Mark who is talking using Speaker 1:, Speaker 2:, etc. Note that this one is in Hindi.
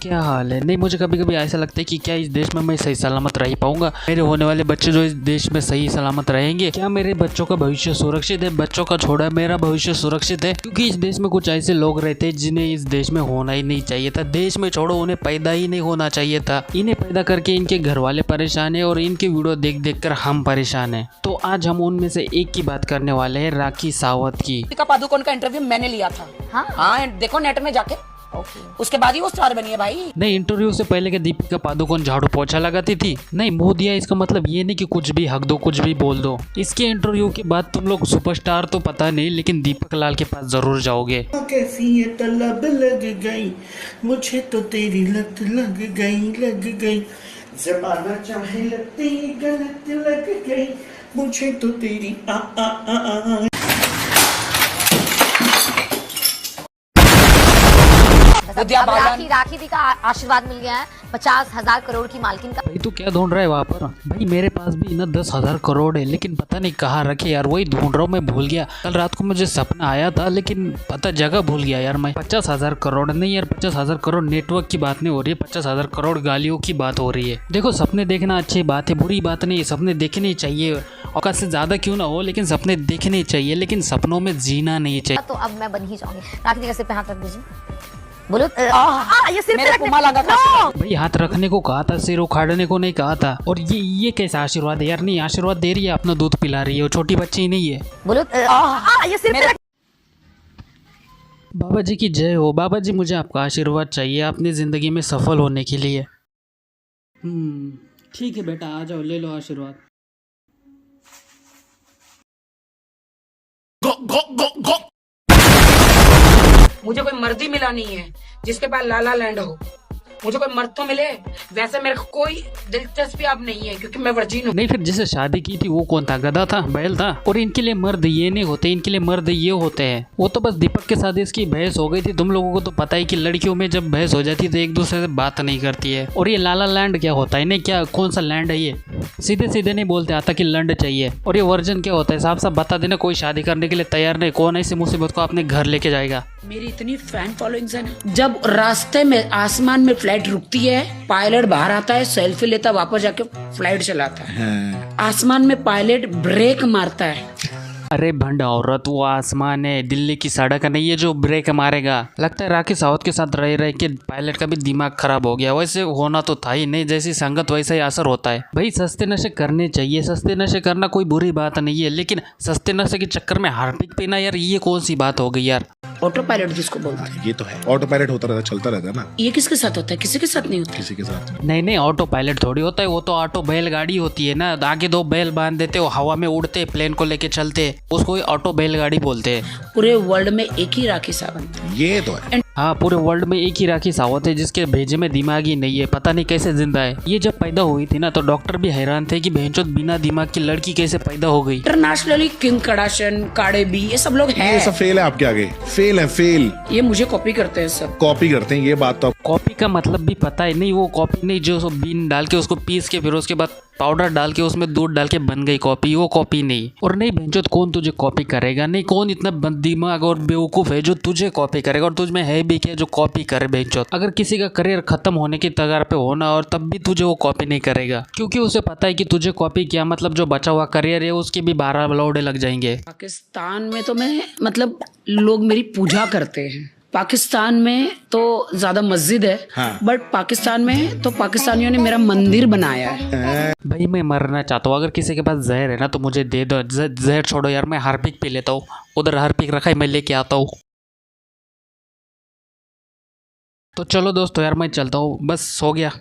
Speaker 1: क्या हाल है। नहीं, मुझे कभी कभी ऐसा लगता है कि क्या इस देश में मैं सही सलामत रह पाऊंगा, मेरे होने वाले बच्चे जो इस देश में सही सलामत रहेंगे, क्या मेरे बच्चों का भविष्य सुरक्षित है। बच्चों का छोड़ा, मेरा भविष्य सुरक्षित है, क्योंकि इस देश में कुछ ऐसे लोग रहते हैं जिन्हें इस देश में होना ही नहीं चाहिए था। देश में छोड़ो, उन्हें पैदा ही नहीं होना चाहिए था। इन्हें पैदा करके इनके घर वाले परेशान है और इनकी वीडियो देख देख कर हम परेशान है। तो आज हम उनमें से एक की बात करने वाले हैं, राखी सावंत की।
Speaker 2: दीपिका पादुकोण का इंटरव्यू मैंने लिया था। हाँ, देखो नेट में जाके। उसके बाद ही वो स्टार बनी है भाई।
Speaker 1: नहीं, इंटरव्यू से पहले के दीपिका पादुकोण झाड़ू पोछा लगाती थी। नहीं, मुंह दिया इसका मतलब ये नहीं कि कुछ भी हक दो, कुछ भी बोल दो। इसके इंटरव्यू के बाद तुम लोग सुपरस्टार तो पता नहीं, लेकिन दीपक लाल के पास जरूर जाओगे।
Speaker 3: कैसी ये तलब लग गई, मुझे तो तेरी लत लग गई, ज़बाना चाहे लगती गलत लग गई, मुझे तो तेरी आ।
Speaker 4: राखी दी का आशीर्वाद मिल गया है 50,000 करोड़ की मालकिन का।
Speaker 1: भाई तू क्या ढूंढ रहा है वहाँ पर? भाई मेरे पास भी ना 10,000 करोड़ है, लेकिन पता नहीं कहाँ रखे यार, वही ढूंढ रहा हूँ। मैं भूल गया। कल रात को मुझे सपना आया था, लेकिन पता जगह भूल गया यार मैं। 50,000 करोड़ नहीं यार, 50,000 करोड़ नेटवर्क की बात नहीं हो रही है, 50,000 करोड़ गालियों की बात हो रही है। देखो, सपने देखना अच्छी बात है, बुरी बात नहीं है। सपने देखने चाहिए, औकात से ज्यादा क्यों ना हो, लेकिन सपने देखने चाहिए, लेकिन सपनों में जीना नहीं चाहिए।
Speaker 4: तो अब मैं बन ही जाऊंगी। राखी दी का सिर पे हाथ रख दीजिए। बोलो ये सिर
Speaker 2: मेरे
Speaker 4: पे
Speaker 2: पुमा लगा था।
Speaker 1: भाई हाथ रखने को कहा था, सिर उखाड़ने को नहीं कहा था। और ये कैसा आशीर्वाद है यार? नहीं, आशीर्वाद दे रही है, अपना दूध पिला रही है, वो छोटी बच्ची ही नहीं है।
Speaker 4: बोलो ये सिर पे।
Speaker 1: बाबा जी की जय हो। बाबा जी, मुझे आपका आशीर्वाद चाहिए अपनी जिंदगी में सफल होने के लिए। ठीक है बेटा, आ जाओ, ले लो आशीर्वाद।
Speaker 2: मुझे कोई मर्दी मिला नहीं है जिसके पास लाला लैंड हो। मुझे कोई मर्द तो मिले, वैसे मेरे को कोई दिलचस्पी अब नहीं है, क्योंकि मैं वर्जिन हूँ।
Speaker 1: नहीं, फिर जिसे शादी की थी वो कौन था? गधा था, बैल था? और इनके लिए मर्द ये नहीं होते, इनके लिए मर्द ये होते हैं। वो तो बस दीपक के साथ इसकी बहस हो गई थी। तुम लोगों को तो पता ही कि लड़कियों में जब बहस हो जाती है तो एक दूसरे से बात नहीं करती है। और ये लाला लैंड क्या होता है? नहीं, क्या कौन सा लैंड है ये? सीधे सीधे नहीं बोलते, आता कि लैंड चाहिए। और ये वर्जन क्या होता है? साफ साफ बता देना, कोई शादी करने के लिए तैयार नहीं। कौन ऐसी मुसीबत को अपने घर लेके जाएगा?
Speaker 2: मेरी इतनी फैन फॉलोइंग है ना, जब रास्ते में आसमान में फ्लाइट रुकती है, पायलट बाहर आता है, सेल्फी लेता, वापस जाके फ्लाइट चलाता है। आसमान में पायलट ब्रेक मारता है।
Speaker 1: अरे भंड औरत, वो आसमान है, दिल्ली की सड़क नहीं है जो ब्रेक मारेगा। लगता है राखी सावंत के साथ रह रहे कि पायलट का भी दिमाग खराब हो गया। वैसे होना तो था ही नहीं, जैसी संगत वैसा ही असर होता है। भाई सस्ते नशे करने चाहिए, सस्ते नशे करना कोई बुरी बात नहीं है, लेकिन सस्ते नशे के चक्कर में हार्पिक पीना यार, ये कौन सी बात हो गई यार?
Speaker 2: ऑटो पायलट जिसको बोलते हैं,
Speaker 5: ये तो है। ऑटो पायलट होता रहता, चलता रहता है ना।
Speaker 2: ये किसके साथ होता है? किसी के साथ नहीं होता।
Speaker 5: किसी के साथ
Speaker 1: नहीं, ऑटो पायलट थोड़ी होता है, वो तो ऑटो बैलगाड़ी होती है ना। आगे 2 बैल बांध देते, वो हवा में उड़ते, प्लेन को लेके चलते, उसको ऑटो बैलगाड़ी बोलते हैं।
Speaker 2: पूरे वर्ल्ड में एक ही राखी सावंत है।
Speaker 5: ये तो है।
Speaker 1: हाँ, पूरे वर्ल्ड में एक ही राखी सावंत है जिसके भेजे में दिमाग ही नहीं है। पता नहीं कैसे जिंदा है। ये जब पैदा हुई थी ना, तो डॉक्टर भी हैरान थे कि भैंचोद बिना दिमाग की लड़की कैसे पैदा हो गई।
Speaker 2: Internationally Kim Kardashian, Cardi B, ये सब लोग हैं।
Speaker 5: ये सब फेल है आपके आगे, फेल है, फेल।
Speaker 2: ये मुझे कॉपी करते हैं सब।
Speaker 5: कॉपी करते हैं, ये बात तो।
Speaker 1: कॉपी का मतलब भी पता है? नहीं, वो कॉपी नहीं जो बीन डाल के उसको पीस के फिर उसके बाद पाउडर डाल के उसमें दूध डाल के बन गई कॉपी, वो कॉपी नहीं। और नहीं भैंचोद, कौन तुझे कॉपी करेगा? नहीं, कौन इतना दिमाग और बेवकूफ है जो तुझे कॉपी करेगा? और तुझ में है भी क्या जो कॉपी करे भैंचोद? अगर किसी का करियर खत्म होने की कगार पे होना और तब भी तुझे वो कॉपी नहीं करेगा, क्योंकि उसे पता है कि तुझे कॉपी किया मतलब जो बचा हुआ करियर है उसके भी 12 लौड़े लग जाएंगे।
Speaker 2: पाकिस्तान में तो मैं मतलब लोग मेरी पूजा करते हैं। पाकिस्तान में तो ज्यादा मस्जिद है,
Speaker 5: हाँ।
Speaker 2: बट पाकिस्तान में तो पाकिस्तानियों ने मेरा मंदिर बनाया है।
Speaker 1: भाई मैं मरना चाहता हूँ, अगर किसी के पास जहर है ना तो मुझे दे दो। जहर छोड़ो यार, मैं हार्पिक पी लेता हूँ। उधर हार्पिक रखा है, मैं लेके आता हूँ। तो चलो दोस्तों यार, मैं चलता हूँ, बस हो गया।